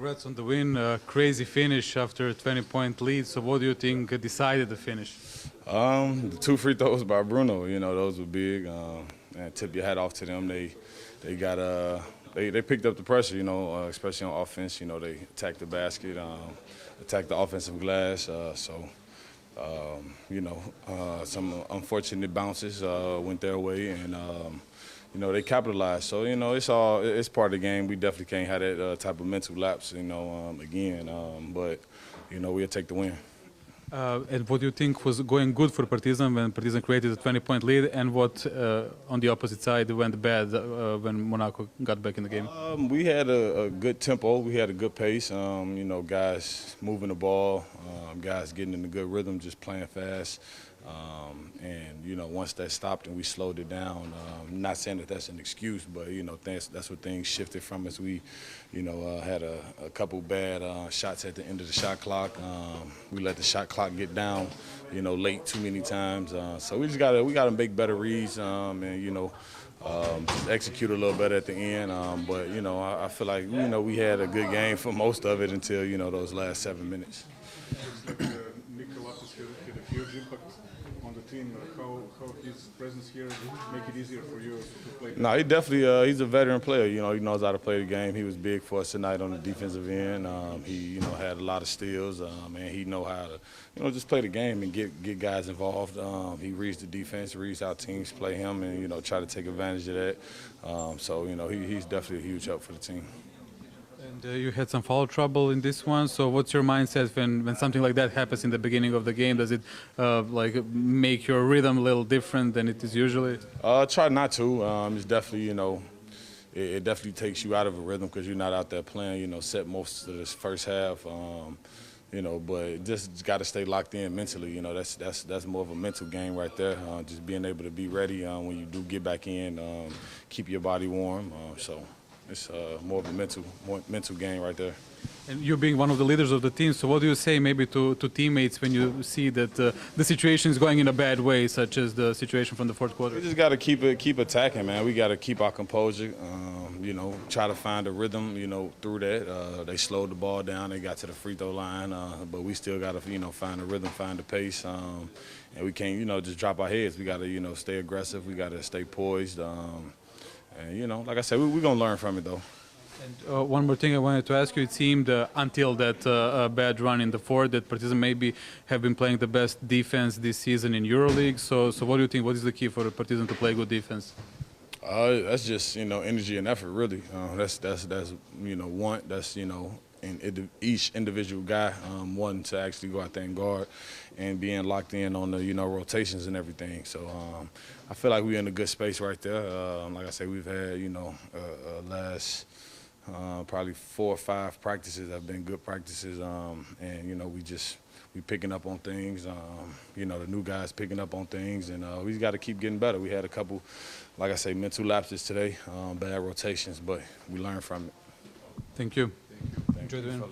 congrats on the win. Crazy finish after a 20-point lead. So what do you think decided the finish? The 2 free throws by Bruno, you know, those were big. And tip your hat off to them. They picked up the pressure, you know, especially on offense. You know, they attacked the basket, attacked the offensive glass. You know, some unfortunate bounces went their way, and you know, they capitalized. So, you know, it's part of the game. We definitely can't have that type of mental lapse, you know, again. But, you know, we'll take the win. And what do you think was going good for Partizan when Partizan created a 20-point lead, and what on the opposite side went bad when Monaco got back in the game? We had a good tempo. We had a good pace. You know, guys moving the ball, guys getting in a good rhythm, just playing fast. And, you know, once that stopped and we slowed it down, not saying that that's an excuse, but, you know, that's what things shifted from us. We, you know, had a couple bad shots at the end of the shot clock. We let the shot clock get down, you know, late too many times. So we gotta make better reads and, you know, execute a little better at the end. But, you know, I feel like, you know, we had a good game for most of it until, you know, those last 7 minutes. On the team, how his presence here make it easier for you to play? No, he definitely he's a veteran player. You know, he knows how to play the game. He was big for us tonight on the defensive end. He, you know, had a lot of steals, and he know how to, you know, just play the game and get guys involved. He reads the defense, reads how teams play him, and, you know, try to take advantage of that. So, you know, he's definitely a huge help for the team. And you had some foul trouble in this one. So what's your mindset when something like that happens in the beginning of the game? Does it like make your rhythm a little different than it is usually? Try not to. It's definitely, you know, it definitely takes you out of a rhythm because you're not out there playing, you know, set most of this first half. You know, but just got to stay locked in mentally. You know, that's more of a mental game right there. Just being able to be ready when you do get back in, keep your body warm. So it's more of a mental game right there. And you being one of the leaders of the team, so what do you say maybe to teammates when you see that the situation is going in a bad way, such as the situation from the fourth quarter? We just got to keep attacking, man. We got to keep our composure. You know, try to find a rhythm. You know, through that, they slowed the ball down. They got to the free throw line, but we still got to, you know, find a rhythm, find the pace, and we can't, you know, just drop our heads. We got to, you know, stay aggressive. We got to stay poised. And, you know, like I said, we're going to learn from it, though. And one more thing I wanted to ask you. It seemed until that bad run in the fourth that Partizan maybe have been playing the best defense this season in EuroLeague. So what do you think? What is the key for Partizan to play good defense? That's just, you know, energy and effort, really. That's you know, that's, you know, in each individual guy wanting to actually go out there and guard and being locked in on the, you know, rotations and everything. So I feel like we're in a good space right there. Like I say, we've had, you know, last probably 4 or 5 practices have been good practices, and, you know, we picking up on things. You know, the new guys picking up on things, and we got to keep getting better. We had a couple, like I say, mental lapses today, bad rotations, but we learned from it. Thank you. Thank you. Enjoy the win.